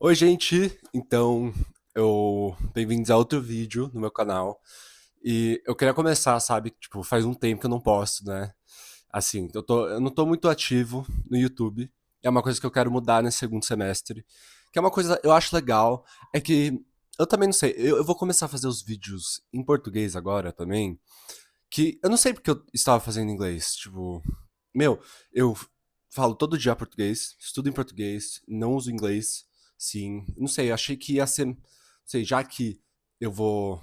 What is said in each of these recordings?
Oi, gente! Bem-vindos a outro vídeo no meu canal. E eu queria começar, sabe? Tipo, faz um tempo que eu não posto, né? Assim, eu não tô muito ativo no YouTube. É uma coisa que eu quero mudar nesse segundo semestre. Que é uma coisa eu acho legal. É que eu também não sei. Eu vou começar a fazer os vídeos em português agora também. Que eu não sei porque eu estava fazendo em inglês. Tipo, meu, eu falo todo dia português, estudo em português, não uso inglês. Sim, não sei, achei que ia ser, não sei, já que eu vou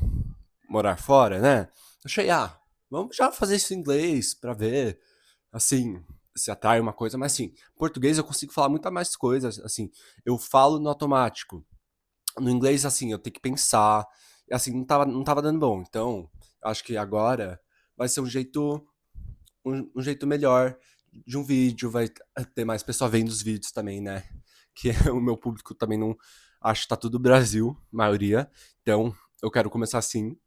morar fora, né? Achei, vamos já fazer isso em inglês pra ver, assim, se atrai uma coisa, mas assim, português eu consigo falar muita mais coisas, assim, eu falo no automático. No inglês, assim, eu tenho que pensar, e assim, não tava dando bom. Então, eu acho que agora vai ser um jeito melhor de um vídeo, vai ter mais pessoa vendo os vídeos também, né? Que o meu público também não. Acho que tá tudo Brasil, maioria. Então, eu quero começar assim.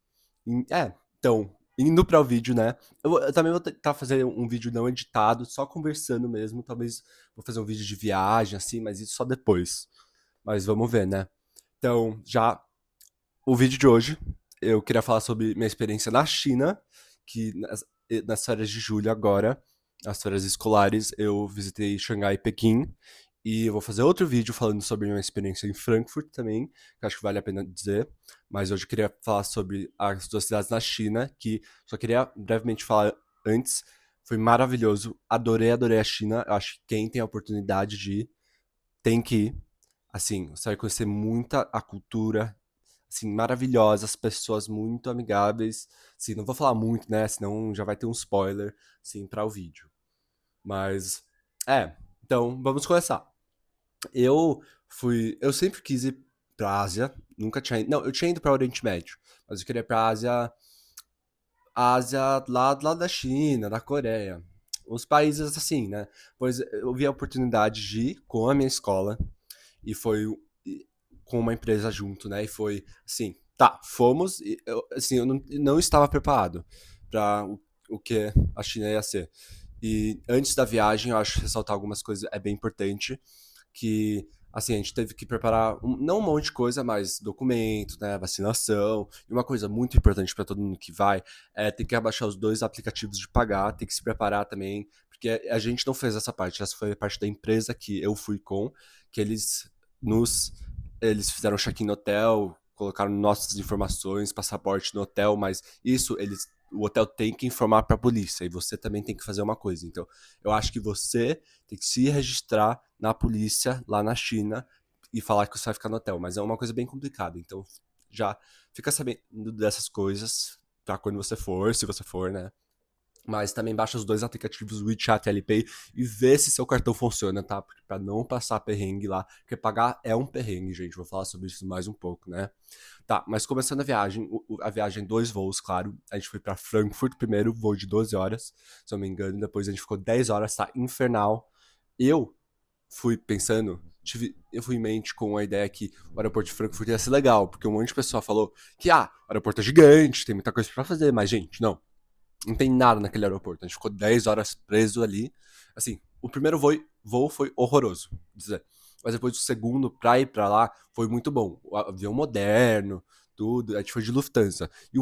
Então, indo para o vídeo, né? Eu também vou tentar fazer um vídeo não editado, só conversando mesmo. Talvez vou fazer um vídeo de viagem, assim, mas isso só depois. Mas vamos ver, né? Então, já o vídeo de hoje, eu queria falar sobre minha experiência na China, que nas férias de julho agora, as férias escolares, eu visitei Xangai e Pequim, e eu vou fazer outro vídeo falando sobre minha experiência em Frankfurt também, que acho que vale a pena dizer, mas hoje eu queria falar sobre as duas cidades na China, que só queria brevemente falar antes, foi maravilhoso, adorei a China, eu acho que quem tem a oportunidade de ir, tem que ir, assim, você vai conhecer muita a cultura, assim, maravilhosas, pessoas muito amigáveis. Assim, não vou falar muito, né? Senão já vai ter um spoiler, assim, para o vídeo. Mas, então, vamos começar. Eu sempre quis ir pra Ásia, nunca tinha ido, não, eu tinha ido pra Oriente Médio, mas eu queria ir pra Ásia lá da China, da Coreia. Os países assim, né? Pois eu vi a oportunidade de ir com a minha escola e foi com uma empresa junto, né? E foi assim, tá, fomos, e eu não estava preparado para o que a China ia ser. E antes da viagem, eu acho que ressaltar algumas coisas é bem importante, que assim, a gente teve que preparar não um monte de coisa, mas documento, né, vacinação. E uma coisa muito importante para todo mundo que vai é ter que abaixar os dois aplicativos de pagar, ter que se preparar também, porque a gente não fez essa parte, essa foi a parte da empresa que eu fui com, que nos eles fizeram check-in no hotel, colocaram nossas informações, passaporte no hotel, mas isso o hotel tem que informar para a polícia e você também tem que fazer uma coisa. Então, eu acho que você tem que se registrar na polícia lá na China e falar que você vai ficar no hotel, mas é uma coisa bem complicada. Então, já fica sabendo dessas coisas para quando você for, se você for, né? Mas também baixa os dois aplicativos, o WeChat e Alipay, e vê se seu cartão funciona, tá? Pra não passar perrengue lá. Porque pagar é um perrengue, gente. Vou falar sobre isso mais um pouco, né? Tá, mas começando a viagem, a viagem, dois voos, claro. A gente foi pra Frankfurt primeiro, voo de 12 horas, se eu não me engano. Depois a gente ficou 10 horas, tá? Infernal. Eu fui pensando, eu fui em mente com a ideia que o aeroporto de Frankfurt ia ser legal, porque um monte de pessoa falou que, o aeroporto é gigante, tem muita coisa pra fazer, mas, gente, não tem nada naquele aeroporto. A gente ficou 10 horas preso ali. Assim, o primeiro voo foi horroroso, dizer. Mas depois o segundo, pra ir pra lá, foi muito bom. O avião moderno, tudo. A gente foi de Lufthansa. E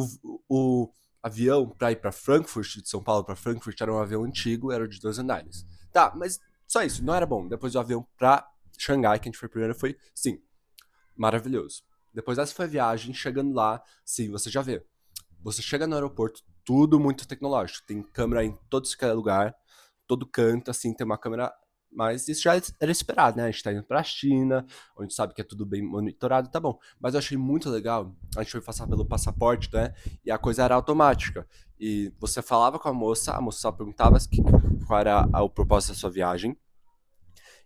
o avião pra ir pra Frankfurt, de São Paulo pra Frankfurt, era um avião antigo, era de 2 andares. Tá, mas só isso, não era bom. Depois o avião pra Xangai, que a gente foi primeiro, foi, sim, maravilhoso. Depois dessa foi a viagem, chegando lá, sim, você já vê. Você chega no aeroporto, tudo muito tecnológico. Tem câmera em todo esse lugar, todo canto, assim, tem uma câmera. Mas isso já era esperado, né? A gente tá indo pra China, onde sabe que é tudo bem monitorado, tá bom. Mas eu achei muito legal. A gente foi passar pelo passaporte, né? E a coisa era automática. E você falava com a moça só perguntava qual era o propósito da sua viagem.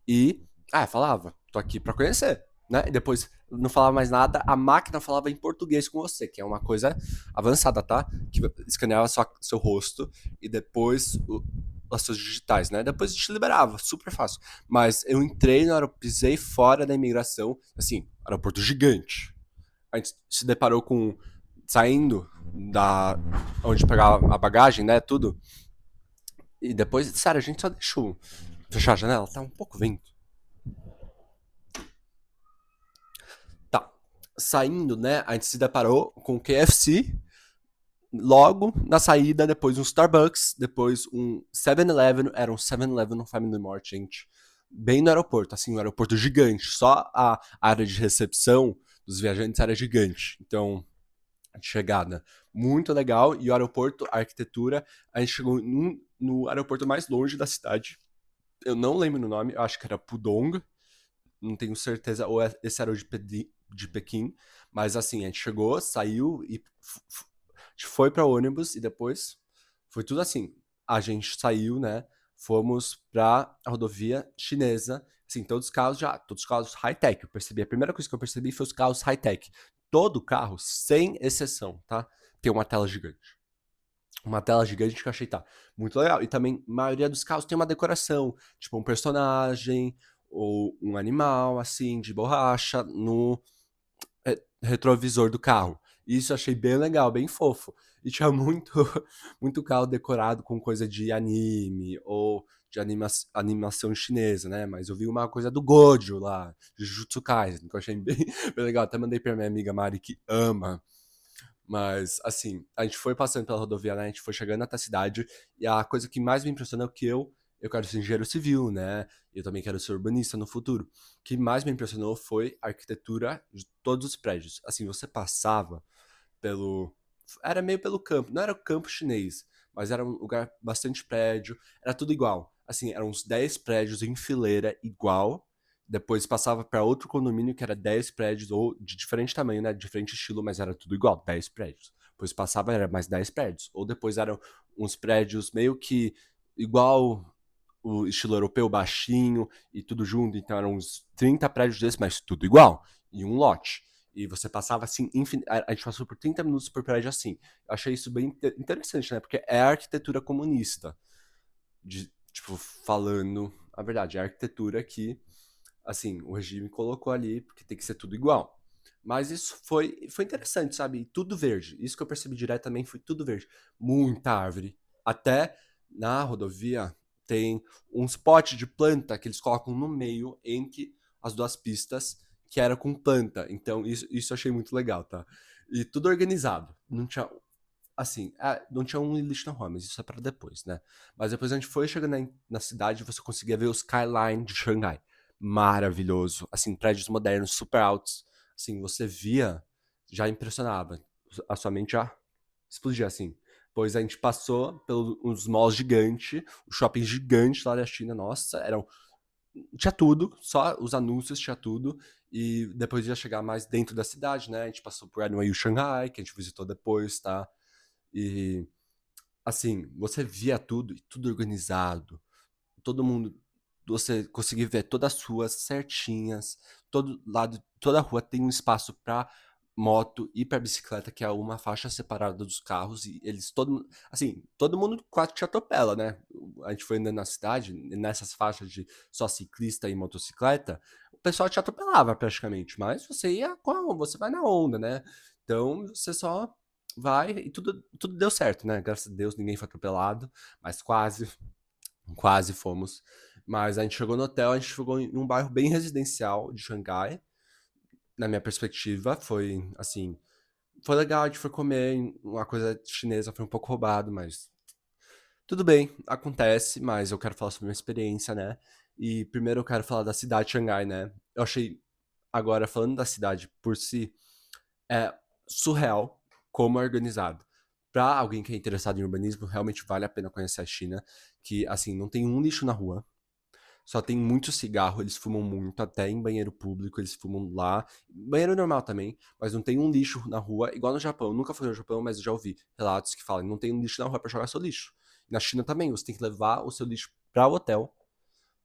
E, falava, tô aqui pra conhecer, né? E depois não falava mais nada, a máquina falava em português com você, que é uma coisa avançada, tá? Que escaneava seu rosto e depois as suas digitais, né? Depois te liberava, super fácil. Mas eu entrei no aeroporto, pisei fora da imigração, assim, aeroporto gigante. A gente se deparou com saindo da onde pegava a bagagem, né? Tudo. E depois, sério, a gente só deixou fechar a janela, tá um pouco vento. saindo, né, a gente se deparou com o KFC, logo na saída, depois um Starbucks, depois um 7-Eleven, era um 7-Eleven no Family Mart, gente, bem no aeroporto, assim, um aeroporto gigante, só a área de recepção dos viajantes era gigante, então, de chegada, muito legal, e o aeroporto, a arquitetura, a gente chegou no aeroporto mais longe da cidade, eu não lembro o nome, eu acho que era Pudong, não tenho certeza, ou esse era o de Pequim, mas assim, a gente chegou, saiu e a gente foi para ônibus e depois foi tudo assim. A gente saiu, né? Fomos para a rodovia chinesa, assim, todos os carros high-tech. Eu percebi, a primeira coisa que eu percebi foi os carros high-tech. Todo carro, sem exceção, tá? Tem uma tela gigante. Uma tela gigante que eu achei, tá, muito legal. E também, a maioria dos carros tem uma decoração, tipo um personagem ou um animal, assim, de borracha no retrovisor do carro. Isso eu achei bem legal, bem fofo. E tinha muito, muito carro decorado com coisa de anime ou de animação chinesa, né? Mas eu vi uma coisa do Gojo lá, de Jujutsu Kaisen, que eu achei bem, bem legal. Até mandei pra minha amiga Mari, que ama. Mas, assim, a gente foi passando pela rodovia, né? A gente foi chegando até a cidade. E a coisa que mais me impressionou é que eu quero ser engenheiro civil, né? Eu também quero ser urbanista no futuro. O que mais me impressionou foi a arquitetura de todos os prédios. Assim, você passava pelo. Era meio pelo campo. Não era o campo chinês, mas era um lugar bastante prédio. Era tudo igual. Assim, eram uns 10 prédios em fileira igual. Depois passava para outro condomínio que era 10 prédios, ou de diferente tamanho, né? Diferente estilo, mas era tudo igual, 10 prédios. Depois passava, era mais 10 prédios. Ou depois eram uns prédios meio que igual o estilo europeu, baixinho e tudo junto. Então eram uns 30 prédios desses, mas tudo igual. E um lote. E você passava assim, a gente passou por 30 minutos por prédio assim. Eu achei isso bem interessante, né? Porque é a arquitetura comunista. Tipo, falando a verdade, é a arquitetura que, assim, o regime colocou ali, porque tem que ser tudo igual. Mas isso foi interessante, sabe? Tudo verde. Isso que eu percebi direto também foi tudo verde. Muita árvore. Até na rodovia tem uns potes de planta que eles colocam no meio entre as duas pistas, que era com planta. Então, isso eu achei muito legal, tá? E tudo organizado. Não tinha. Assim, não tinha um lixo na rua, mas isso é pra depois, né? Mas depois a gente foi chegando na cidade e você conseguia ver o skyline de Xangai. Maravilhoso. Assim, prédios modernos, super altos. Assim, você via, já impressionava. A sua mente já explodia, assim. Pois a gente passou pelos malls gigantes, o shopping gigante lá da China, nossa, tinha tudo, só os anúncios tinha tudo, e depois ia chegar mais dentro da cidade, né? A gente passou por Anhui Shanghai, que a gente visitou depois, tá? E assim, você via tudo, e tudo organizado, todo mundo, você conseguia ver todas as ruas certinhas, todo lado, toda rua tem um espaço para moto e para bicicleta, que é uma faixa separada dos carros, e eles assim, todo mundo quase te atropela, né? A gente foi andando na cidade, nessas faixas de só ciclista e motocicleta, o pessoal te atropelava praticamente, mas você vai na onda, né? Então, você só vai e tudo deu certo, né? Graças a Deus ninguém foi atropelado, mas quase fomos. Mas a gente chegou no hotel, a gente chegou em um bairro bem residencial de Xangai. Na minha perspectiva, foi assim. Foi legal, a gente foi comer uma coisa chinesa, foi um pouco roubado, mas tudo bem, acontece, mas eu quero falar sobre a minha experiência, né? E primeiro eu quero falar da cidade de Xangai, né? Eu achei, agora falando da cidade por si, é surreal como é organizado. Para alguém que é interessado em urbanismo, realmente vale a pena conhecer a China, que assim, não tem um lixo na rua, só tem muito cigarro, eles fumam muito, até em banheiro público, eles fumam lá. Banheiro normal também, mas não tem um lixo na rua, igual no Japão. Eu nunca fui no Japão, mas já ouvi relatos que falam, não tem um lixo na rua para jogar seu lixo. Na China também, você tem que levar o seu lixo para o hotel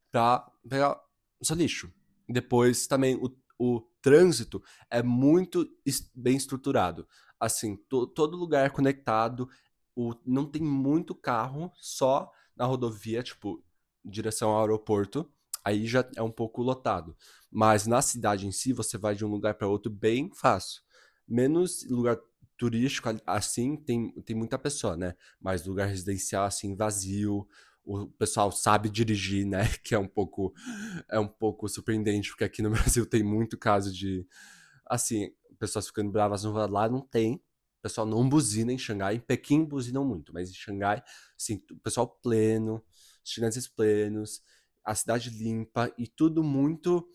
para pegar o seu lixo. Depois também o trânsito é muito bem estruturado. Assim, todo lugar é conectado, não tem muito carro, só na rodovia, tipo, em direção ao aeroporto, aí já é um pouco lotado. Mas na cidade em si, você vai de um lugar para outro bem fácil. Menos lugar turístico, assim, tem muita pessoa, né? Mas lugar residencial, assim, vazio, o pessoal sabe dirigir, né? Que é um pouco surpreendente, porque aqui no Brasil tem muito caso de, assim, pessoas ficando bravas no rua, lá não tem. O pessoal não buzina em Xangai. Em Pequim buzinam muito, mas em Xangai, assim, o pessoal pleno, os chineses plenos, a cidade limpa e tudo muito,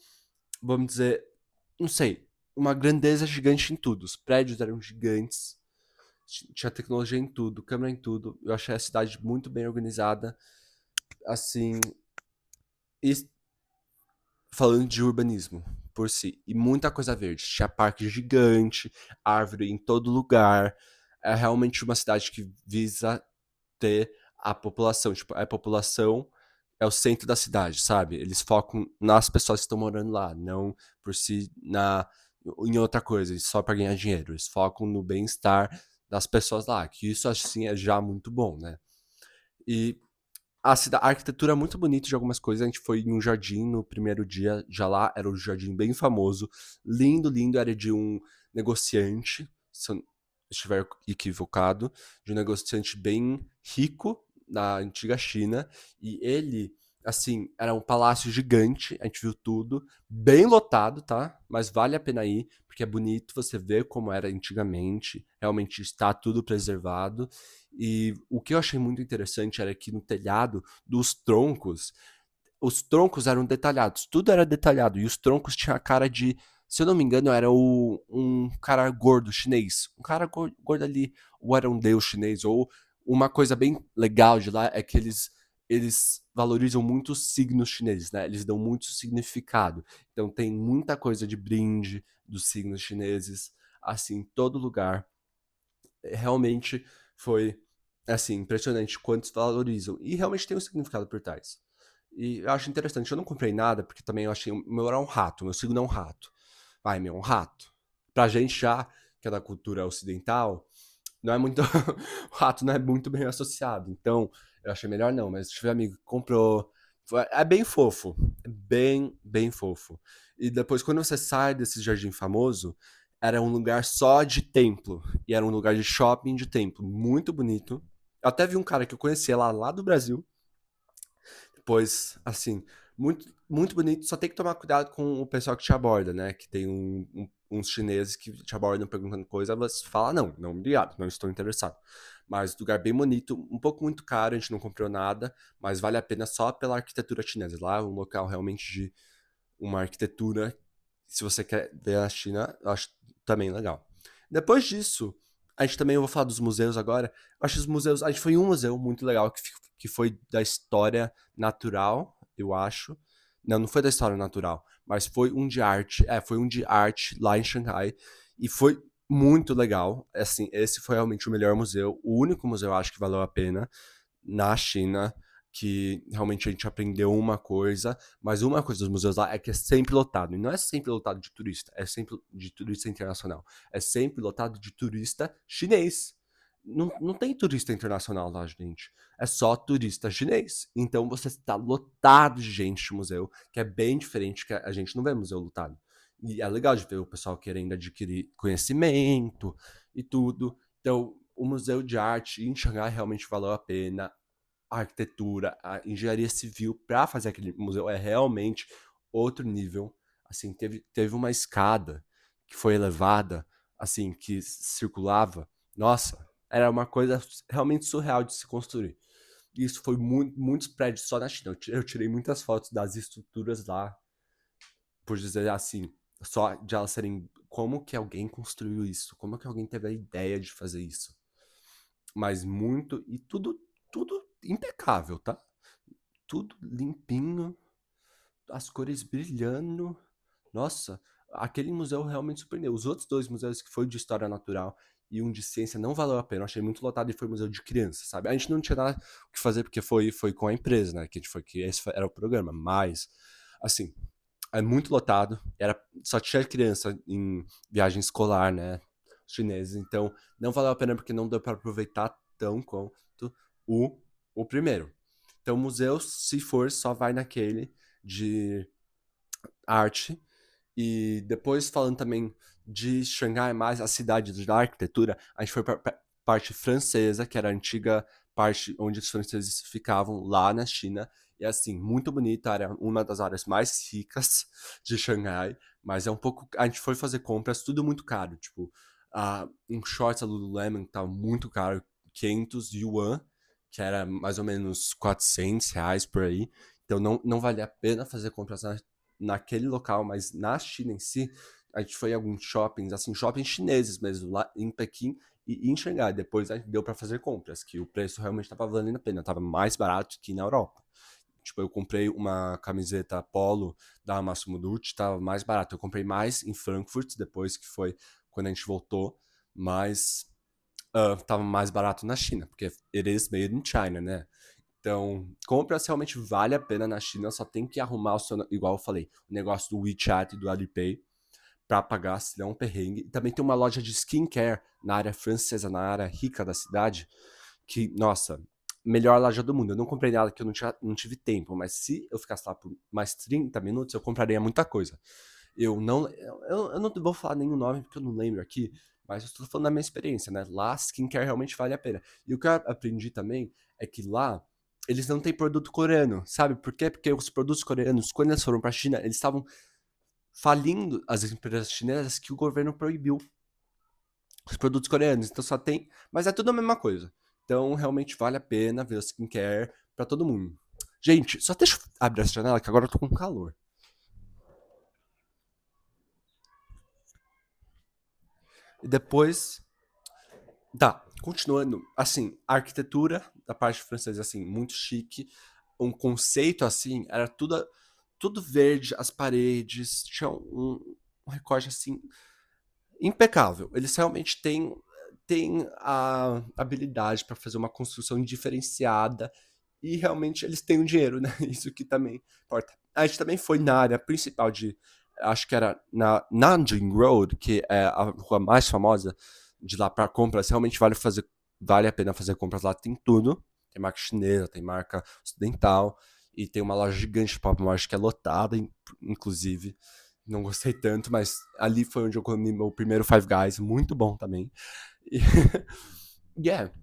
vamos dizer, não sei, uma grandeza gigante em tudo. Os prédios eram gigantes, tinha tecnologia em tudo, câmera em tudo. Eu achei a cidade muito bem organizada, assim, e falando de urbanismo por si. E muita coisa verde. Tinha parque gigante, árvore em todo lugar. É realmente uma cidade que visa ter a população. Tipo, a população é o centro da cidade, sabe? Eles focam nas pessoas que estão morando lá, não por si em outra coisa, só para ganhar dinheiro. Eles focam no bem-estar das pessoas lá, que isso assim é já muito bom, né? E a arquitetura é muito bonita de algumas coisas. A gente foi em um jardim no primeiro dia, já lá era um jardim bem famoso, lindo, lindo. Era de um negociante, se eu não estiver equivocado, de um negociante bem rico da antiga China. E ele, assim, era um palácio gigante. A gente viu tudo, bem lotado, tá? Mas vale a pena ir, porque é bonito você ver como era antigamente. Realmente está tudo preservado. E o que eu achei muito interessante era que no telhado dos troncos, os troncos eram detalhados, tudo era detalhado, e os troncos tinham a cara de, se eu não me engano, era um cara gordo chinês, um cara gordo ali, ou era um deus chinês, ou uma coisa bem legal de lá é que eles valorizam muito os signos chineses, né? Eles dão muito significado. Então tem muita coisa de brinde dos signos chineses, assim, em todo lugar. Realmente foi, assim, impressionante quantos valorizam. E realmente tem um significado por trás. E eu acho interessante. Eu não comprei nada, porque também eu achei. O meu era um rato, meu signo é um rato. Vai, meu, um rato. Pra gente já, que é da cultura ocidental, não é muito. O rato não é muito bem associado. Então, eu achei melhor não. Mas se tiver amigo que comprou. É bem fofo. É bem, bem fofo. E depois, quando você sai desse jardim famoso, era um lugar só de templo. E era um lugar de shopping de templo. Muito bonito. Eu até vi um cara que eu conhecia lá do Brasil. Pois, assim, muito, muito bonito. Só tem que tomar cuidado com o pessoal que te aborda, né? Que tem uns chineses que te abordam perguntando coisa, você fala, não, não, obrigado, não estou interessado. Mas lugar bem bonito, um pouco muito caro, a gente não comprou nada, mas vale a pena só pela arquitetura chinesa. Lá é um local realmente de uma arquitetura, se você quer ver a China, eu acho também legal. Depois disso, a gente também, eu vou falar dos museus agora. Eu acho os museus, a gente foi em um museu muito legal que foi da história natural, eu acho. Não, não foi da história natural, mas foi um de arte. É, foi um de arte lá em Xangai e foi muito legal. Assim, esse foi realmente o melhor museu, o único museu eu acho que valeu a pena na China, que realmente a gente aprendeu uma coisa, mas uma coisa dos museus lá é que é sempre lotado. E não é sempre lotado de turista, é sempre de turista internacional. É sempre lotado de turista chinês. Não, não tem turista internacional lá, gente. É só turista chinês. Então você está lotado de gente no museu, que é bem diferente, que a gente não vê museu lotado. E é legal de ver o pessoal querendo adquirir conhecimento e tudo. Então, o Museu de Arte em Xangai realmente valeu a pena. A arquitetura, a engenharia civil para fazer aquele museu é realmente outro nível. Assim, teve uma escada que foi elevada, assim, que circulava. Nossa, era uma coisa realmente surreal de se construir. E isso foi muitos prédios só na China. Eu tirei muitas fotos das estruturas lá, por dizer assim, só de elas serem. Como que alguém construiu isso? Como que alguém teve a ideia de fazer isso? Mas muito. E tudo impecável, tá? Tudo limpinho, as cores brilhando. Nossa, aquele museu realmente surpreendeu. Os outros dois museus, que foi de história natural e um de ciência, não valeu a pena. Eu achei muito lotado e foi museu de criança, sabe? A gente não tinha nada o que fazer porque foi com a empresa, né? Que a gente foi que esse era o programa. Mas, assim, é muito lotado. Só tinha criança em viagem escolar, né? Os chineses. Então, não valeu a pena porque não deu para aproveitar tão quanto o, o primeiro. Então, museu, se for, só vai naquele de arte. E depois, falando também de Xangai, mais a cidade da arquitetura, a gente foi para a parte francesa, que era a antiga parte onde os franceses ficavam lá na China. E assim, muito bonita, área, uma das áreas mais ricas de Xangai, mas é um pouco. A gente foi fazer compras, tudo muito caro. Tipo, um shorts da Lululemon tava muito caro, 500 yuan, que era mais ou menos R$ 400 por aí. Então não valia a pena fazer compras naquele local, mas na China em si, a gente foi em alguns shoppings, assim, shoppings chineses mesmo, lá em Pequim e em Xangai. Depois a gente deu para fazer compras, que o preço realmente estava valendo a pena, estava mais barato que na Europa. Tipo, eu comprei uma camiseta polo da Massimo Dutti, tava mais barato. Eu comprei mais em Frankfurt, depois que foi quando a gente voltou, mas tava mais barato na China, porque it is made in China, né? Então, compras realmente vale a pena na China, só tem que arrumar o seu, igual eu falei, o negócio do WeChat e do Alipay pra pagar, senão é um perrengue. E também tem uma loja de skincare na área francesa, na área rica da cidade, que, nossa, melhor loja do mundo. Eu não comprei nada que eu não tive tempo, mas se eu ficasse lá por mais 30 minutos, eu compraria muita coisa. Eu não vou falar nenhum nome porque eu não lembro aqui, mas eu estou falando da minha experiência, né? Lá, skincare realmente vale a pena. E o que eu aprendi também é que lá eles não têm produto coreano, sabe? Por quê? Porque os produtos coreanos, quando eles foram para a China, eles estavam falindo as empresas chinesas que o governo proibiu os produtos coreanos. Então só tem. Mas é tudo a mesma coisa. Então realmente vale a pena ver o skincare pra todo mundo. Gente, só deixa eu abrir essa janela que agora eu tô com calor. E depois. Tá, continuando. Assim, a arquitetura da parte francesa, assim, muito chique. Um conceito assim, era tudo verde, as paredes, tinha um recorte assim impecável. Eles realmente têm a habilidade para fazer uma construção diferenciada e realmente eles têm o dinheiro, né? Isso que também importa. A gente também foi na área principal de, acho que era na Nanjing Road, que é a rua mais famosa de lá para compras. Realmente vale a pena fazer compras lá. Tem tudo. Tem marca chinesa, tem marca ocidental e tem uma loja gigante de Pop Mart que é lotada, inclusive. Não gostei tanto, mas ali foi onde eu comi meu primeiro Five Guys, muito bom também. E, yeah.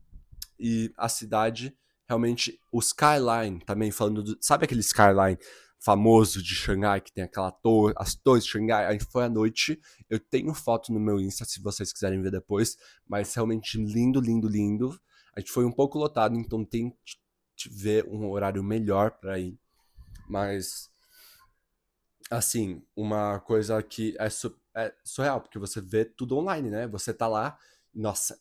E a cidade, realmente, o skyline também, falando do. Sabe aquele skyline famoso de Xangai, que tem aquela torre, as torres de Xangai? Aí foi à noite. Eu tenho foto no meu Insta, se vocês quiserem ver depois. Mas realmente lindo, lindo, lindo. A gente foi um pouco lotado, então tem que ver um horário melhor pra ir. Mas assim, uma coisa que é surreal, porque você vê tudo online, né? Você tá lá, nossa,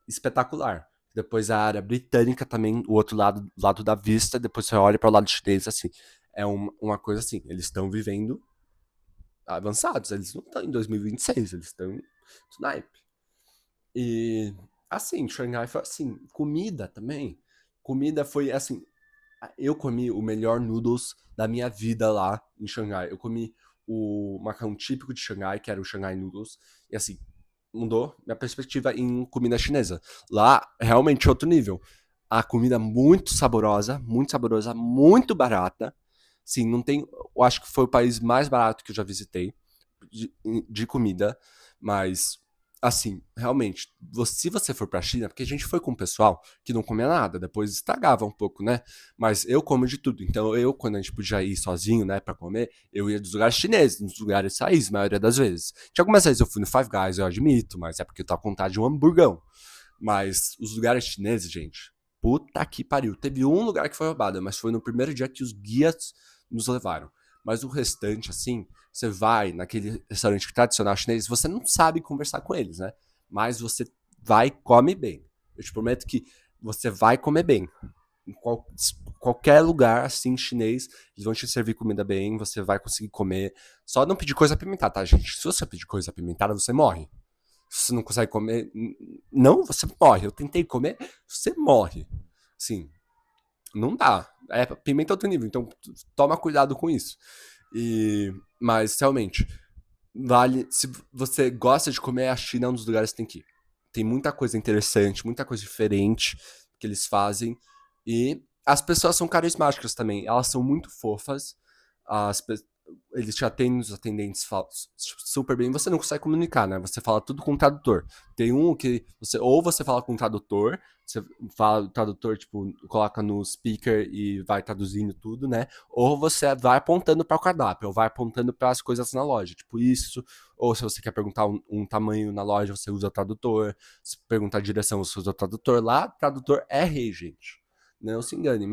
espetacular. Depois a área britânica também, o outro lado da vista, depois você olha para o lado chinês, assim, é uma coisa assim, eles estão vivendo avançados, eles não estão em 2026, eles estão em naipe. E, assim, Shanghai foi assim, comida também, comida foi assim, eu comi o melhor noodles da minha vida lá em Xangai. Eu comi o macarrão típico de Xangai, que era o Xangai Noodles. E assim, mudou minha perspectiva em comida chinesa. Lá, realmente outro nível. A comida muito saborosa, muito barata. Sim, não tem. Eu acho que foi o país mais barato que eu já visitei de, de comida, mas assim, realmente, se você for pra China, porque a gente foi com um pessoal que não comia nada, depois estragava um pouco, né? Mas eu como de tudo. Então eu, quando a gente podia ir sozinho, né, pra comer, eu ia dos lugares chineses, dos lugares raiz, a maioria das vezes. Tinha algumas vezes eu fui no Five Guys, eu admito, mas é porque eu tava com vontade de um hamburgão. Mas os lugares chineses, gente, puta que pariu. Teve um lugar que foi roubado, mas foi no primeiro dia que os guias nos levaram. Mas o restante, assim, você vai naquele restaurante tradicional chinês, você não sabe conversar com eles, né? Mas você vai e come bem. Eu te prometo que você vai comer bem. Em qualquer lugar, assim, chinês, eles vão te servir comida bem, você vai conseguir comer. Só não pedir coisa apimentada, tá, gente? Se você pedir coisa apimentada, você morre. Se você não consegue comer, não, você morre. Eu tentei comer, você morre. Sim, não dá. É pimenta outro nível, então toma cuidado com isso. Mas realmente, vale. Se você gosta de comer, a China é um dos lugares que tem que ir. Tem muita coisa interessante, muita coisa diferente que eles fazem. E as pessoas são carismáticas também. Elas são muito fofas. eles te atendem, os atendentes falam super bem, você não consegue comunicar, né? Você fala tudo com o tradutor. Tem um que você fala com o tradutor, você fala o tradutor, tipo, coloca no speaker e vai traduzindo tudo, né? Ou você vai apontando para o cardápio, ou vai apontando para as coisas na loja, tipo isso. Ou se você quer perguntar um tamanho na loja, você usa o tradutor. Se perguntar a direção, você usa o tradutor. Lá, tradutor é rei, gente. Não se engane.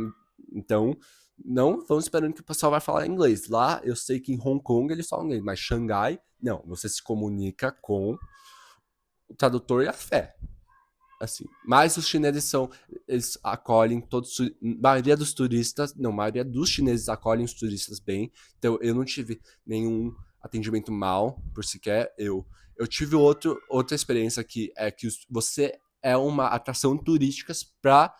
Então, não vão esperando que o pessoal vai falar inglês. Lá, eu sei que em Hong Kong eles falam inglês, mas Xangai, não. Você se comunica com o tradutor e a fé. Assim. Mas os chineses eles acolhem todos, maioria dos turistas, não, maioria dos chineses acolhem os turistas bem. Então, eu não tive nenhum atendimento mal, por sequer. Eu tive outra experiência que é que você é uma atração turística para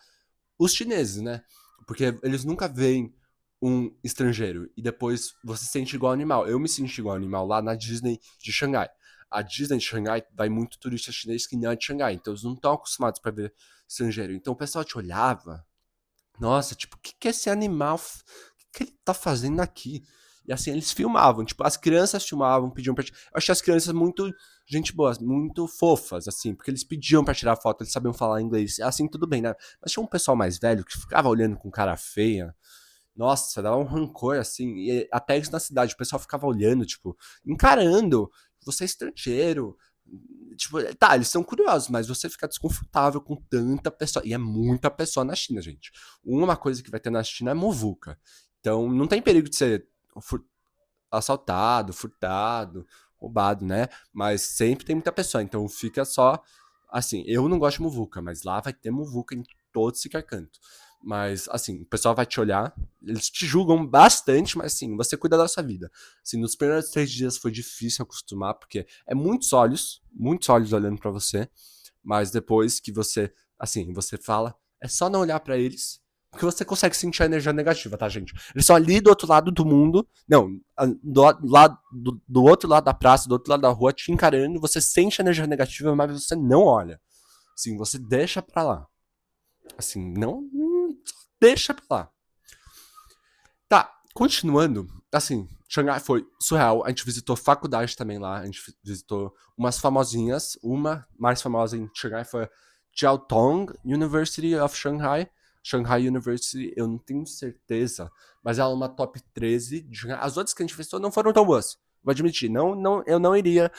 os chineses, né? Porque eles nunca veem um estrangeiro e depois você se sente igual animal. Eu me senti igual animal lá na Disney de Xangai. A Disney de Xangai vai muito turista chinês que não é de Xangai, então eles não estão acostumados para ver estrangeiro. Então o pessoal te olhava, nossa, tipo, o que, que é esse animal? O que ele tá fazendo aqui? E assim, eles filmavam, tipo, as crianças filmavam, pediam pra. Eu achei as crianças muito gente boa, muito fofas, assim, porque eles pediam pra tirar foto, eles sabiam falar inglês. Assim, tudo bem, né? Mas tinha um pessoal mais velho que ficava olhando com cara feia. Nossa, dava um rancor, assim. E até isso na cidade, o pessoal ficava olhando, tipo, encarando. Você é estrangeiro. Tipo, tá, eles são curiosos, mas você fica desconfortável com tanta pessoa. E é muita pessoa na China, gente. Uma coisa que vai ter na China é muvuca. Então, não tem perigo de ser assaltado, furtado, roubado, né? Mas sempre tem muita pessoa. Então, fica só. Assim, eu não gosto de muvuca, mas lá vai ter muvuca em todo sequer canto. Mas, assim, o pessoal vai te olhar, eles te julgam bastante, mas, assim, você cuida da sua vida. Assim, nos primeiros 3 dias foi difícil acostumar, porque é muitos olhos olhando pra você, mas depois que você, assim, você fala, é só não olhar pra eles, porque você consegue sentir a energia negativa, tá, gente? Eles são ali do outro lado do mundo, não, do outro lado da praça, do outro lado da rua, te encarando, você sente a energia negativa, mas você não olha. Assim, você deixa pra lá. Assim, não, deixa pra lá. Tá, continuando, assim, Xangai foi surreal. A gente visitou faculdade também lá. A gente visitou umas famosinhas. Uma mais famosa em Xangai foi a Jiaotong University of Shanghai. Shanghai University, eu não tenho certeza, mas ela é uma top 13 de Xangai. As outras que a gente visitou não foram tão boas. Vou admitir, eu não iria.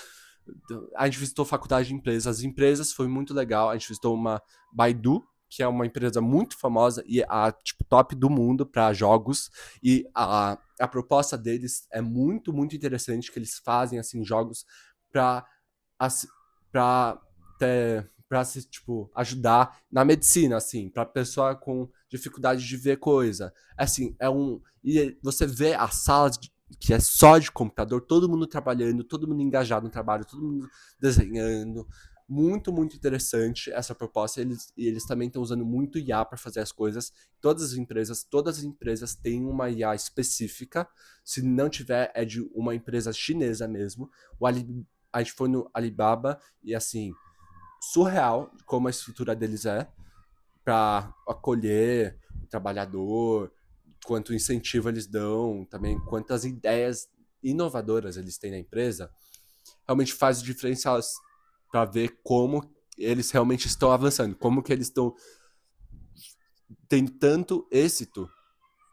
A gente visitou faculdade de empresas. As empresas foi muito legal. A gente visitou uma Baidu, que é uma empresa muito famosa e a tipo, top do mundo para jogos. E a proposta deles é muito, muito interessante, que eles fazem assim jogos para para se tipo ajudar na medicina, assim, para pessoa com dificuldade de ver coisa. Assim, e você vê as salas que é só de computador, todo mundo trabalhando, todo mundo engajado no trabalho, todo mundo desenhando. Muito, muito interessante essa proposta. Eles também estão usando muito IA para fazer as coisas. Todas as empresas têm uma IA específica. Se não tiver, é de uma empresa chinesa mesmo. A gente foi no Alibaba e assim, surreal como a estrutura deles é para acolher o trabalhador, quanto incentivo eles dão, também quantas ideias inovadoras eles têm na empresa, realmente faz diferença para ver como eles realmente estão avançando, como que eles estão tendo tanto êxito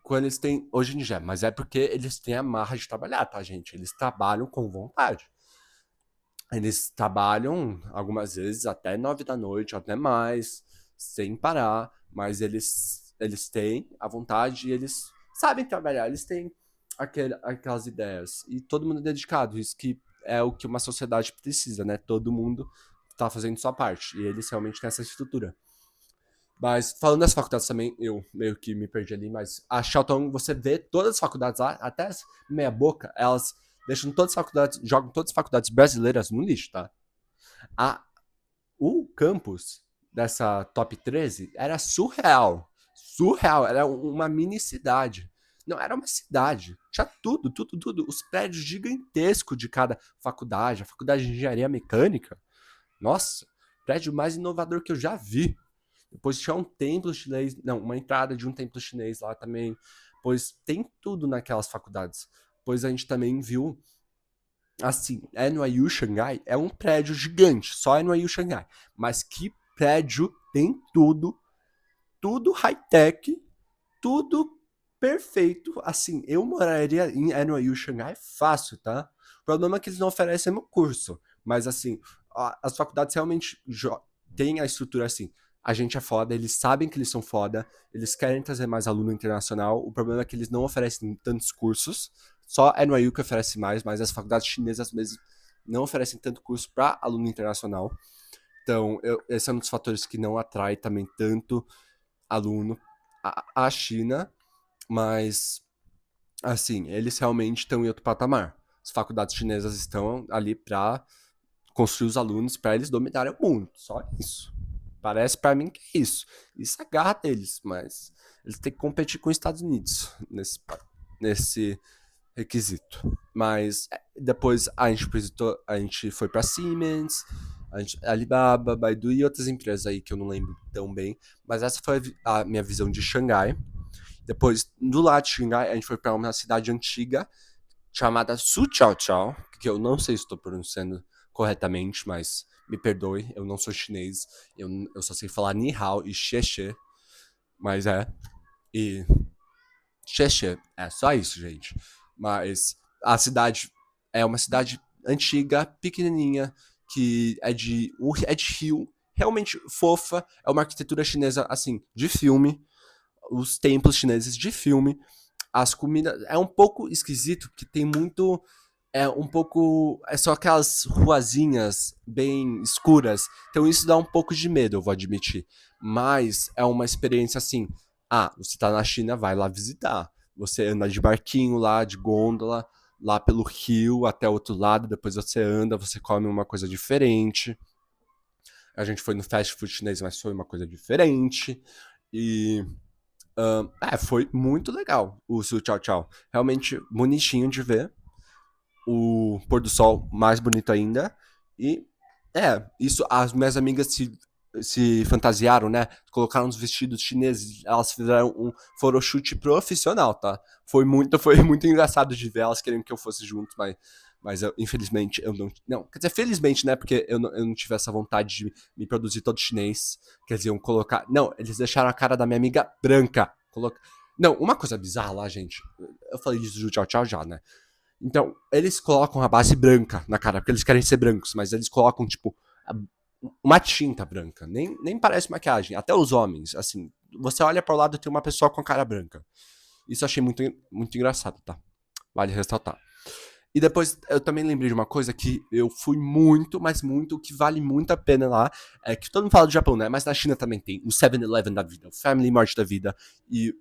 quando eles têm hoje em dia. Mas é porque eles têm a marra de trabalhar, tá, gente? Eles trabalham com vontade. Eles trabalham algumas vezes até 9 da noite, até mais, sem parar, mas eles têm a vontade e eles sabem trabalhar, eles têm aquelas ideias. E todo mundo é dedicado, isso que é o que uma sociedade precisa, né? Todo mundo tá fazendo sua parte, e eles realmente têm essa estrutura. Mas falando das faculdades também, eu meio que me perdi ali, mas a Charlton, você vê todas as faculdades lá, até as meia boca, elas deixam todas as faculdades, jogam todas as faculdades brasileiras no lixo, tá? A, o campus dessa top 13 era surreal. Surreal, era uma mini cidade. Não, era uma cidade. Tinha tudo, tudo, tudo. Os prédios gigantescos de cada faculdade. A faculdade de engenharia mecânica. Nossa, prédio mais inovador que eu já vi. Depois tinha um templo chinês, não, uma entrada de um templo chinês lá também. Pois tem tudo naquelas faculdades. depois a gente também viu, assim, NYU Xangai é um prédio gigante, só NYU Xangai. Mas que prédio tem tudo high-tech, tudo perfeito. Assim, eu moraria em NYU Xangai fácil, tá? O problema é que eles não oferecem meu curso. Mas, assim, as faculdades realmente têm a estrutura assim. A gente é foda, eles sabem que eles são foda, eles querem trazer mais aluno internacional. O problema é que eles não oferecem tantos cursos. Só a NYU que oferece mais, mas as faculdades chinesas mesmo não oferecem tanto curso para aluno internacional. Então, esse é um dos fatores que não atrai também tanto aluno à China, mas, assim, eles realmente estão em outro patamar. As faculdades chinesas estão ali para construir os alunos para eles dominarem o mundo. Só isso. Parece para mim que é isso. Isso é a garra deles, mas eles têm que competir com os Estados Unidos nesse requisito. Mas depois a gente foi para Siemens, Alibaba, Baidu e outras empresas aí que eu não lembro tão bem. Mas essa foi a minha visão de Xangai. Depois, do lado de Xangai, a gente foi para uma cidade antiga chamada Suqiaoqiao, que eu não sei se estou pronunciando corretamente, mas me perdoe, eu não sou chinês, eu só sei falar Ni Hao e Xie, mas e Xie, é só isso, gente. Mas a cidade é uma cidade antiga, pequenininha, que é de rio, realmente fofa, é uma arquitetura chinesa, assim, de filme, os templos chineses de filme, as comidas. É um pouco esquisito, porque tem muito. É um pouco. É só aquelas ruazinhas bem escuras. Então isso dá um pouco de medo, eu vou admitir. Mas é uma experiência assim. Ah, você tá na China, vai lá visitar. Você anda de barquinho lá, de gôndola, lá pelo rio até o outro lado. Depois você anda, você come uma coisa diferente. A gente foi no fast food chinês, mas foi uma coisa diferente. E foi muito legal o Su Tchau Tchau. Realmente bonitinho de ver. O pôr do sol mais bonito ainda. E isso, as minhas amigas se fantasiaram, né? Colocaram os vestidos chineses, elas fizeram um photoshoot profissional, tá? Foi muito engraçado de ver, elas querendo que eu fosse junto, mas infelizmente eu não. Não, quer dizer, felizmente, né? Porque eu não tive essa vontade de me produzir todo chinês. Quer dizer, iam colocar. Não, eles deixaram a cara da minha amiga branca. Não, uma coisa bizarra lá, gente. Eu falei disso do tchau tchau já, né? Então, eles colocam a base branca na cara, porque eles querem ser brancos, mas eles colocam, tipo, uma tinta branca. Nem parece maquiagem. Até os homens, assim, você olha para o lado e tem uma pessoa com a cara branca. Isso eu achei muito engraçado, tá? Vale ressaltar. E depois eu também lembrei de uma coisa que eu fui muito, mas muito, que vale muito a pena lá. É que todo mundo fala do Japão, né? Mas na China também tem o 7-Eleven da vida, o Family Mart da vida e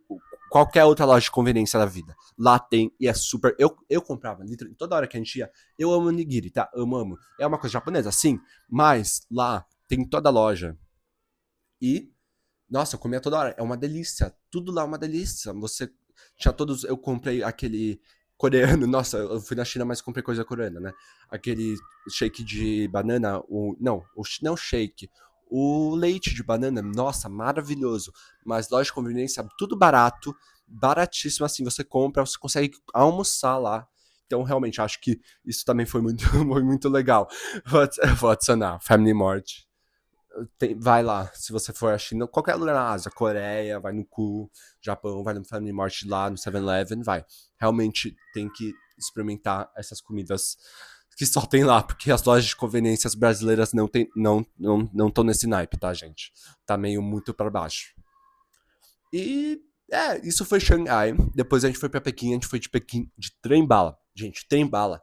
qualquer outra loja de conveniência da vida. Lá tem e é super. Eu comprava, literalmente, toda hora que a gente ia. Eu amo nigiri, tá? Amo. É uma coisa japonesa, sim, mas lá tem toda a loja. E, nossa, eu comia toda hora. É uma delícia. Tudo lá é uma delícia. Você tinha todos. Eu comprei aquele coreano. Nossa, eu fui na China, mas comprei coisa coreana, né? Aquele shake de banana. Não shake. O leite de banana, nossa, maravilhoso. Mas loja de conveniência, tudo barato, baratíssimo. Assim, você compra, você consegue almoçar lá. Então, realmente, acho que isso também foi muito, foi muito legal. Vou adicionar Family Mart. Vai lá, se você for à China, qualquer lugar na Ásia, Coreia, vai no Ku, Japão, vai no Family Mart lá, no 7-Eleven, vai. Realmente tem que experimentar essas comidas que só tem lá, porque as lojas de conveniências brasileiras não estão nesse naipe, tá, gente? Tá meio muito para baixo. E isso foi Xangai. Depois a gente foi para Pequim, a gente foi de Pequim de trem-bala. Gente, trem-bala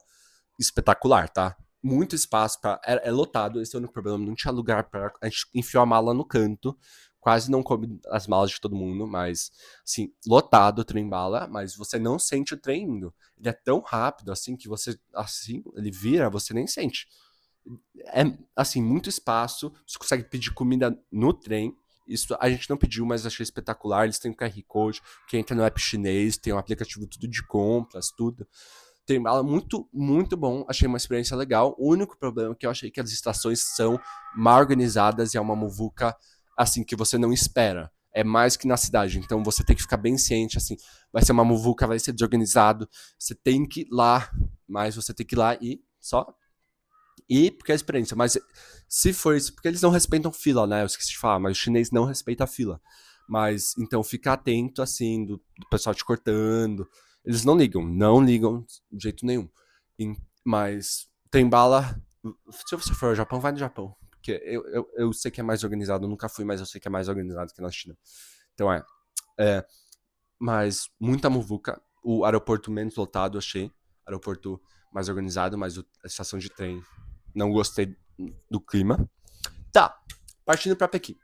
espetacular, tá? Muito espaço, é lotado, esse é o único problema. Não tinha lugar pra. A gente enfiou a mala no canto, quase não coube as malas de todo mundo, mas, assim, lotado o trem bala, mas você não sente o trem indo. Ele é tão rápido, assim, que você, assim, ele vira, você nem sente. É, assim, muito espaço, você consegue pedir comida no trem. Isso a gente não pediu, mas achei espetacular. Eles têm um QR Code, que entra no app chinês, tem um aplicativo tudo de compras, tudo. Tem bala muito, muito bom. Achei uma experiência legal. O único problema é que eu achei que as estações são mal organizadas e é uma muvuca assim que você não espera. é mais que na cidade. Então você tem que ficar bem ciente, assim, vai ser uma muvuca, vai ser desorganizado, você tem que ir lá, mas você tem que ir lá e só ir porque é a experiência. Mas se for isso, porque eles não respeitam fila, né? Eu esqueci de falar, mas o chinês não respeita a fila. Mas então fica atento, assim, do pessoal te cortando. Eles não ligam de jeito nenhum. Mas tem bala. Se você for ao Japão, vai no Japão. Porque eu sei que é mais organizado, eu nunca fui, mas eu sei que é mais organizado que na China. Então é mas muita muvuca. O aeroporto menos lotado, achei. Aeroporto mais organizado, mas a estação de trem não gostei do clima. Tá, partindo pra Pequim.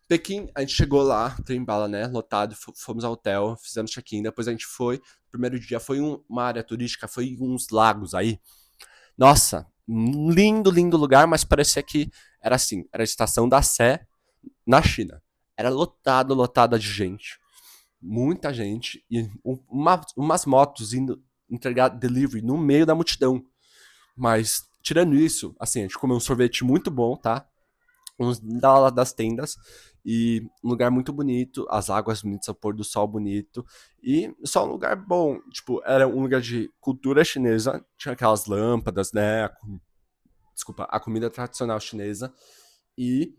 Pequim, a gente chegou lá, trem bala, né? Lotado, fomos ao hotel, fizemos check-in. Depois a gente foi. Primeiro dia foi uma área turística, foi uns lagos aí. Nossa, lindo, lindo lugar, mas parecia que era assim, era a estação da Sé na China. Era lotado, lotada de gente. Muita gente. E umas motos indo entregar delivery no meio da multidão. Mas, tirando isso, assim, a gente comeu um sorvete muito bom, tá? Uns das tendas. E um lugar muito bonito, as águas bonitas, o pôr do sol bonito. E só um lugar bom. Tipo, era um lugar de cultura chinesa. Tinha aquelas lâmpadas, né? Desculpa, a comida tradicional chinesa. E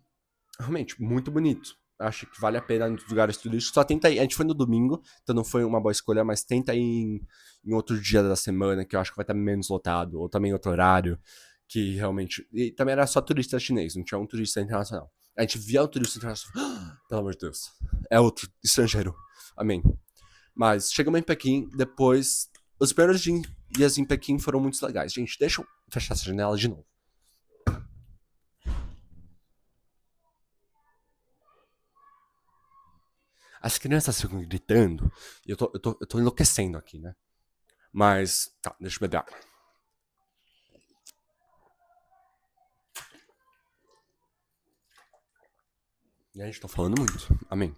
realmente, muito bonito. Acho que vale a pena nos lugares turísticos. Só tenta ir. A gente foi no domingo, então não foi uma boa escolha, mas tenta ir em outro dia da semana, que eu acho que vai estar menos lotado, ou também outro horário, que realmente. E também era só turista chinês, não tinha um turista internacional. A gente via o turista internacional. Pelo amor de Deus. É outro estrangeiro. Amém. Mas chegamos em Pequim, depois. Os primeiros dias em Pequim foram muito legais. Gente, deixa eu fechar essa janela de novo. As crianças ficam gritando e eu tô enlouquecendo aqui, né? Mas, tá, deixa eu beber água. E a gente tá falando muito. Amém.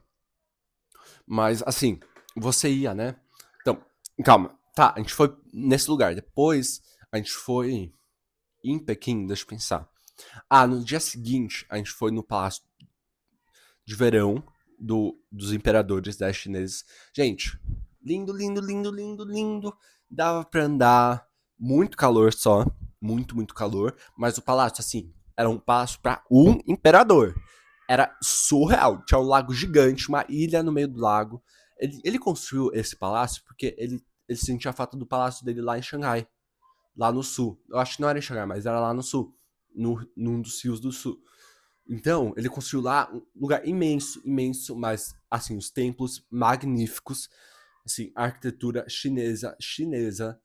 Mas, assim, você ia, né? Então, calma. Tá, a gente foi nesse lugar. Depois, a gente foi em Pequim, deixa eu pensar. Ah, no dia seguinte, a gente foi no Palácio de Verão dos Imperadores da chineses. Gente, lindo, lindo, lindo, lindo, lindo. Dava pra andar. Muito calor só. Muito, muito calor. Mas o palácio, assim, era um palácio pra um imperador. Era surreal. Tinha um lago gigante, uma ilha no meio do lago. Ele construiu esse palácio porque ele sentia falta do palácio dele lá em Xangai. Lá no sul. Eu acho que não era em Xangai, mas era lá no sul. Num dos rios do sul. Então, ele construiu lá um lugar imenso, imenso, mas, assim, os templos magníficos, assim, arquitetura chinesa, chinesa,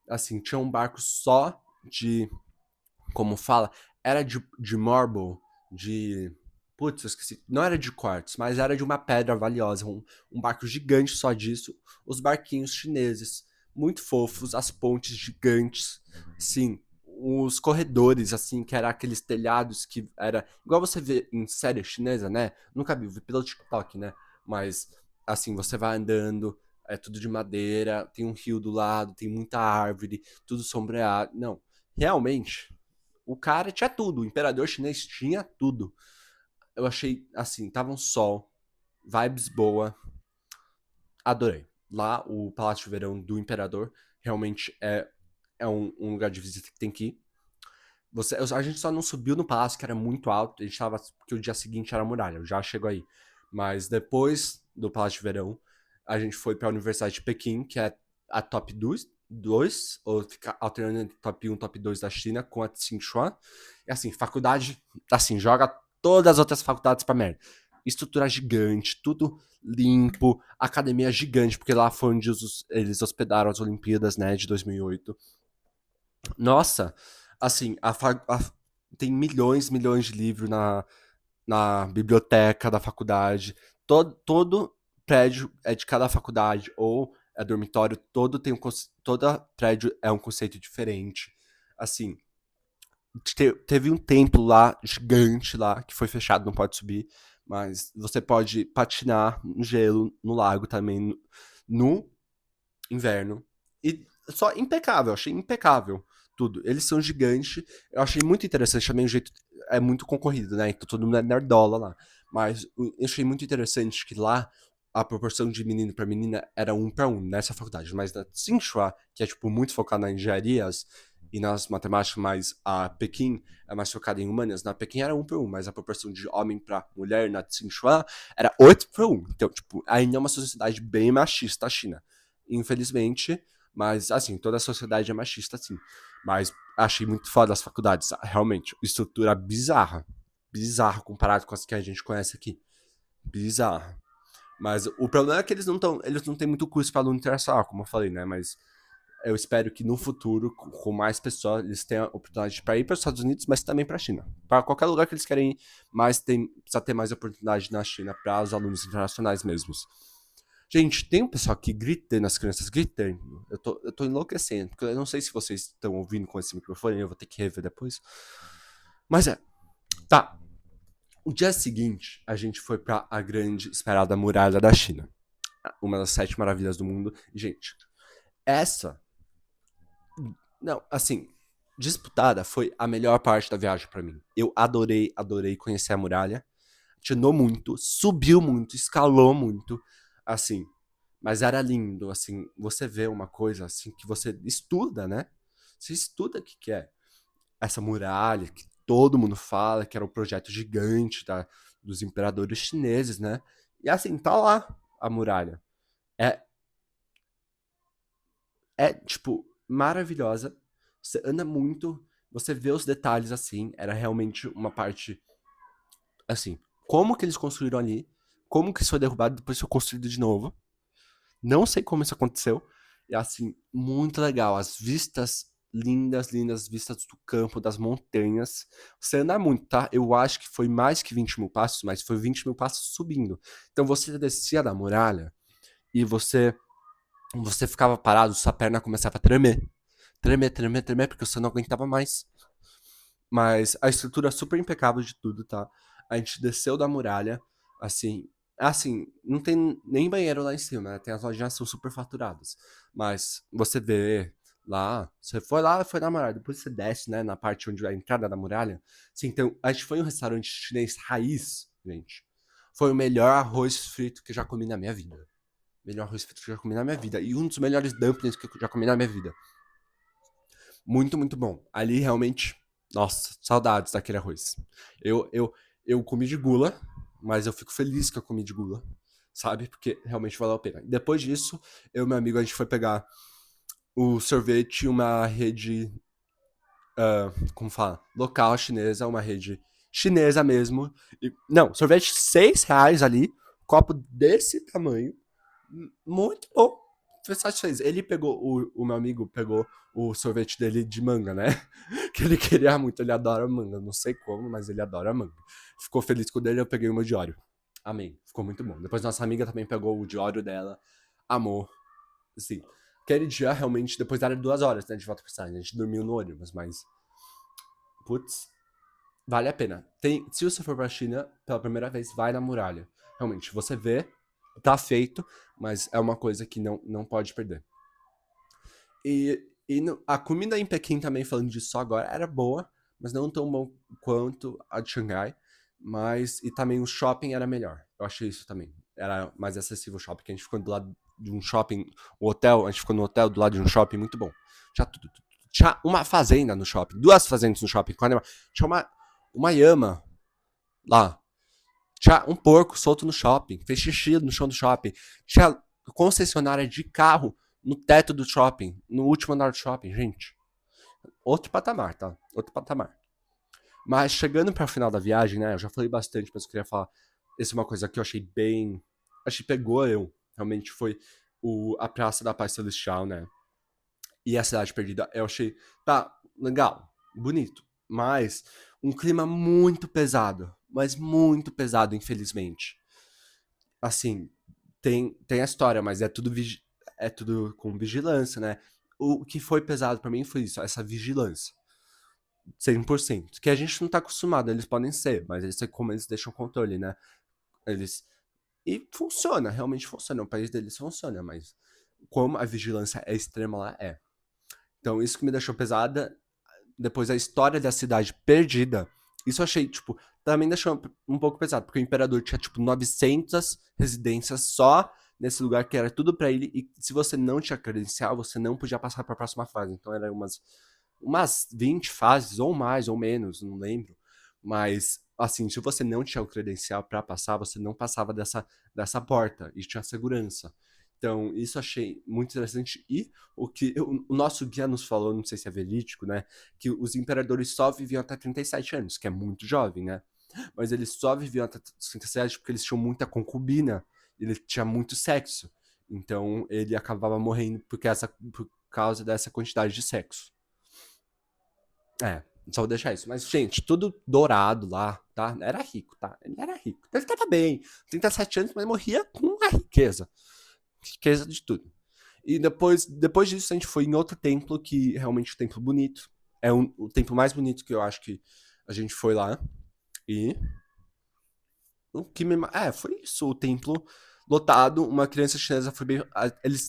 assim, tinha um barco só de, como fala, era de marble, de, putz, eu esqueci, não era de quartzo, mas era de uma pedra valiosa, um barco gigante só disso, os barquinhos chineses, muito fofos, as pontes gigantes, sim, os corredores, assim, que era aqueles telhados que era. Igual você vê em série chinesa, né? Nunca vi pelo TikTok, né? Mas, assim, você vai andando, é tudo de madeira, tem um rio do lado, tem muita árvore, tudo sombreado. Não, realmente, o cara tinha tudo. O imperador chinês tinha tudo. Eu achei, assim, tava um sol, vibes boa, adorei. Lá, o Palácio de Verão do Imperador realmente é um lugar de visita que tem que ir. A gente só não subiu no palácio, que era muito alto. A gente tava. Porque o dia seguinte era a muralha, eu já chego aí. Mas depois do Palácio de Verão, a gente foi pra Universidade de Pequim, que é a top 2 ou fica alternando entre top 1 e top 2 da China, com a Tsinghua. E assim, faculdade, assim, joga todas as outras faculdades pra merda. Estrutura gigante, tudo limpo, academia gigante, porque lá foi onde eles hospedaram as Olimpíadas, né, de 2008. Nossa, assim, tem milhões, milhões de livros na biblioteca da faculdade. Todo prédio é de cada faculdade, ou é dormitório, todo prédio é um conceito diferente. Assim, teve um templo lá, gigante lá, que foi fechado, não pode subir, mas você pode patinar no gelo, no lago também, no inverno. E só impecável, achei impecável tudo. Eles são gigantes. Eu achei muito interessante também o jeito. É muito concorrido, né? Então todo mundo é nerdola lá. Mas eu achei muito interessante que lá a proporção de menino para menina era 1 para 1 nessa faculdade. Mas na Tsinghua, que é tipo muito focada em engenharias e nas matemáticas, mais a Pequim é mais focada em humanas. Na Pequim era 1 para 1, mas a proporção de homem para mulher na Tsinghua era 8 para 1. Então, tipo, ainda é uma sociedade bem machista a China. Infelizmente, mas assim, toda a sociedade é machista, sim. Mas achei muito foda as faculdades, realmente. Estrutura bizarra. Bizarra comparado com as que a gente conhece aqui. Bizarra. Mas o problema é que eles não têm muito curso para aluno internacional, como eu falei, né? Mas eu espero que no futuro, com mais pessoas, eles tenham a oportunidade para ir para os Estados Unidos, mas também para a China. Para qualquer lugar que eles querem ir, mas precisa ter mais oportunidade na China para os alunos internacionais mesmos. Gente, tem um pessoal aqui gritando, as crianças gritando. Eu tô enlouquecendo, porque eu não sei se vocês estão ouvindo com esse microfone, eu vou ter que rever depois. Mas tá. O dia seguinte, a gente foi para a grande esperada muralha da China. Uma das 7 maravilhas do mundo. E, gente, essa. Não, assim, disputada foi a melhor parte da viagem para mim. Eu adorei, adorei conhecer a muralha. Tinou muito, subiu muito, escalou muito. Assim, mas era lindo, assim, você vê uma coisa assim que você estuda, né? Você estuda o que é essa muralha que todo mundo fala que era um projeto gigante dos imperadores chineses, né? E assim, tá lá a muralha. É, tipo, maravilhosa. Você anda muito, você vê os detalhes assim. Era realmente uma parte, assim, como que eles construíram ali, como que isso foi derrubado e depois foi construído de novo. Não sei como isso aconteceu. E assim, muito legal. As vistas lindas, lindas vistas do campo, das montanhas. Você anda muito, tá? Eu acho que foi mais que 20 mil passos, mas foi 20 mil passos subindo. Então você descia da muralha e você ficava parado, sua perna começava a tremer. Tremer, tremer, tremer, porque você não aguentava mais. Mas a estrutura é super impecável de tudo, tá? A gente desceu da muralha, assim. Assim, não tem nem banheiro lá em cima, né? Tem as lojinhas que são super faturadas. Mas você vê lá, você foi lá, foi na muralha. Depois você desce, né? Na parte onde é a entrada da muralha. Sim, então, a gente foi em um restaurante chinês raiz, gente. Foi o melhor arroz frito que eu já comi na minha vida. Melhor arroz frito que eu já comi na minha vida. E um dos melhores dumplings que eu já comi na minha vida. Muito, muito bom. Ali realmente, nossa, saudades daquele arroz. Eu, eu, eu comi de gula, mas eu fico feliz que eu comi de gula, sabe? Porque realmente valeu a pena. Depois disso, eu e meu amigo, a gente foi pegar o sorvete, uma rede, como fala? Local chinesa, uma rede chinesa mesmo. Não, sorvete R$ 6 ali, copo desse tamanho, muito bom. Foi satisfeito. Ele pegou, o meu amigo pegou o sorvete dele de manga, né? Que ele queria muito, ele adora manga. Não sei como, mas ele adora manga. Ficou feliz com o dele, eu peguei o meu de Oreo. Amém. Ficou muito bom. Depois nossa amiga também pegou o de Oreo dela. Amor. Sim. Aquele dia, realmente, depois era 2 horas, né? De volta pra cidade. A gente dormiu no ônibus, mas. Putz, vale a pena. Se você for pra China pela primeira vez, vai na muralha. Realmente, você vê, tá feito, mas é uma coisa que não pode perder. A comida em Pequim também, falando disso só agora, era boa, mas não tão bom quanto a de Xangai. E também o shopping era melhor. Eu achei isso também. Era mais acessível o shopping, porque a gente ficou do lado de um shopping, o hotel, a gente ficou no hotel do lado de um shopping muito bom. Tinha tudo. Tinha uma fazenda no shopping, 2 fazendas no shopping. Tinha uma Yama lá. Tinha um porco solto no shopping, fez xixi no chão do shopping. Tinha concessionária de carro no teto do shopping, no último andar do shopping, gente. Outro patamar, tá? Outro patamar. Mas chegando para o final da viagem, né? Eu já falei bastante, mas eu queria falar. Essa é uma coisa que eu achei bem. Acho que pegou eu. Realmente foi a Praça da Paz Celestial, né? E a Cidade Perdida. Eu achei. Tá, legal, bonito. Mas um clima muito pesado. Mas muito pesado, infelizmente. Assim, tem a história, mas é tudo com vigilância, né? O que foi pesado pra mim foi isso, essa vigilância. 100%. Que a gente não tá acostumado, eles podem ser, mas isso é como eles deixam o controle, né? Eles. E funciona, realmente funciona. O país deles funciona, mas como a vigilância é extrema lá, é. Então, isso que me deixou pesada. Depois, a história da cidade perdida. Isso eu achei, tipo, também deixou um pouco pesado, porque o imperador tinha, tipo, 900 residências só nesse lugar que era tudo pra ele, e se você não tinha credencial, você não podia passar pra próxima fase. Então era umas 20 fases, ou mais, ou menos, não lembro. Mas, assim, se você não tinha o credencial pra passar, você não passava dessa porta, e tinha segurança. Então, isso eu achei muito interessante. E o nosso guia nos falou, não sei se é verídico, né? Que os imperadores só viviam até 37 anos, que é muito jovem, né? Mas eles só viviam até 37 porque eles tinham muita concubina, ele tinha muito sexo. Então ele acabava morrendo por causa dessa quantidade de sexo. É, só vou deixar isso. Mas, gente, tudo dourado lá, tá? Era rico, tá? Ele era rico. Ele tava bem. 37 anos, mas morria com a riqueza. Riqueza de tudo. E depois disso, a gente foi em outro templo, que realmente é um templo bonito. É o templo mais bonito que eu acho que a gente foi lá. E o que me. É, foi isso. O templo lotado. Uma criança chinesa foi bem.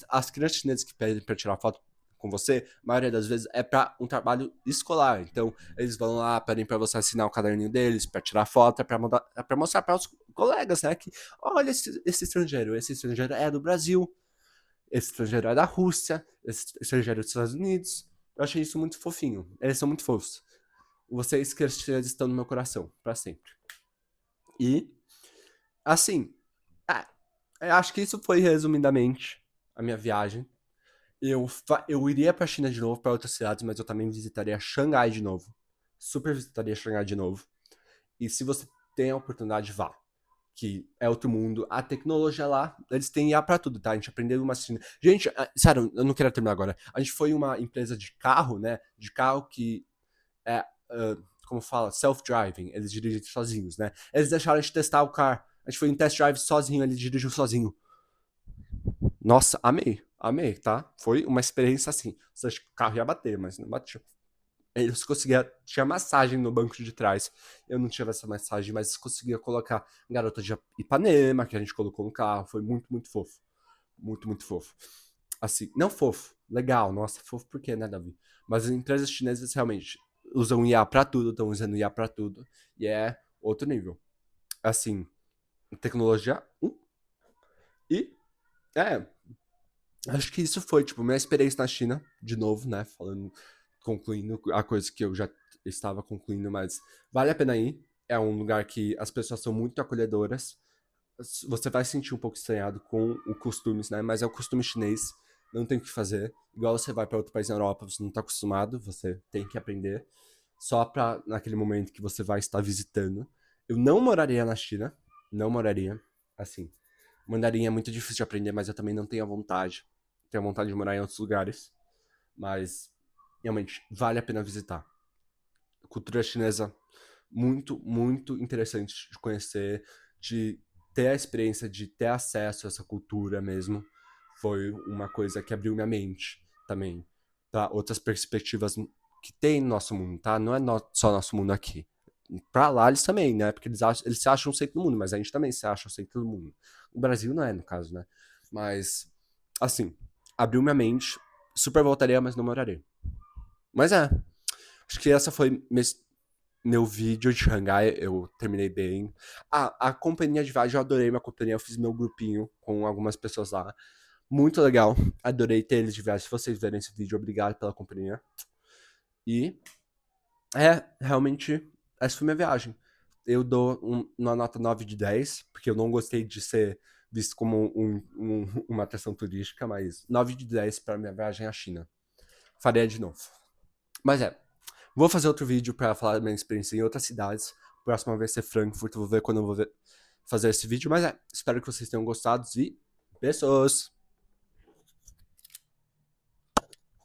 As crianças chinesas que pedem pra tirar foto com você, a maioria das vezes é pra um trabalho escolar. Então, eles vão lá, pedem pra você assinar o caderninho deles, pra tirar foto, é pra mostrar para os colegas, né? Que olha esse estrangeiro. Esse estrangeiro é do Brasil. Esse estrangeiro é da Rússia. Esse estrangeiro é dos Estados Unidos. Eu achei isso muito fofinho. Eles são muito fofos. Vocês, crianças, estão no meu coração, pra sempre. E, assim, é, eu acho que isso foi resumidamente a minha viagem. Eu iria pra China de novo, pra outras cidades, mas eu também visitaria Xangai de novo. Super visitaria Xangai de novo. E se você tem a oportunidade, vá. Que é outro mundo. A tecnologia lá, eles têm IA pra tudo, tá? A gente aprendeu uma China. Gente, sério, eu não quero terminar agora. A gente foi uma empresa de carro, né? De carro que é, como fala, self-driving. Eles dirigem sozinhos, né? Eles deixaram a gente testar o carro. A gente foi em test drive sozinho, ele dirigiu sozinho. Nossa, amei. Amei, tá? Foi uma experiência assim. Você acha que o carro ia bater, mas não bateu. Eles conseguiam. Tinha massagem no banco de trás. Eu não tive essa massagem, mas eles conseguiam colocar garota de Ipanema, que a gente colocou no carro. Foi muito, muito fofo. Muito, muito fofo. Assim, não fofo. Legal, nossa, fofo por quê, né, Davi? Mas as empresas chinesas realmente usam IA pra tudo, estão usando IA pra tudo. E é outro nível. Assim, tecnologia. E, é, acho que isso foi, tipo, minha experiência na China, de novo, né? Falando, concluindo a coisa que eu já estava concluindo, mas vale a pena ir. É um lugar que as pessoas são muito acolhedoras. Você vai se sentir um pouco estranhado com os costumes, né? Mas é o costume chinês, não tem o que fazer. Igual você vai para outro país na Europa, você não tá acostumado, você tem que aprender. Só pra naquele momento que você vai estar visitando. Eu não moraria na China, não moraria. Assim, mandarim é muito difícil de aprender, mas eu também não tenho a vontade. Tenho a vontade de morar em outros lugares. Mas, realmente, vale a pena visitar. A cultura chinesa, muito, muito interessante de conhecer, de ter a experiência de ter acesso a essa cultura mesmo. Foi uma coisa que abriu minha mente também. Tá? Outras perspectivas que tem no nosso mundo, tá? Não é só nosso mundo aqui. Pra lá eles também, né? Porque eles se acham o centro do mundo, mas a gente também se acha o centro do mundo. O Brasil não é, no caso, né? Mas, assim, abriu minha mente. Super voltaria, mas não moraria. Mas é, acho que essa foi meu vídeo de Xangai. Eu terminei bem. A companhia de viagem, eu adorei minha companhia. Eu fiz meu grupinho com algumas pessoas lá. Muito legal. Adorei ter eles de viagem. Se vocês verem esse vídeo, obrigado pela companhia. E realmente, essa foi minha viagem. Eu dou uma nota 9 de 10, porque eu não gostei de ser visto como uma atração turística, mas 9 de 10 para minha viagem à China. Faria de novo. Mas vou fazer outro vídeo para falar da minha experiência em outras cidades. Próxima vez ser Frankfurt, vou ver quando eu vou fazer esse vídeo. Mas espero que vocês tenham gostado e beijos!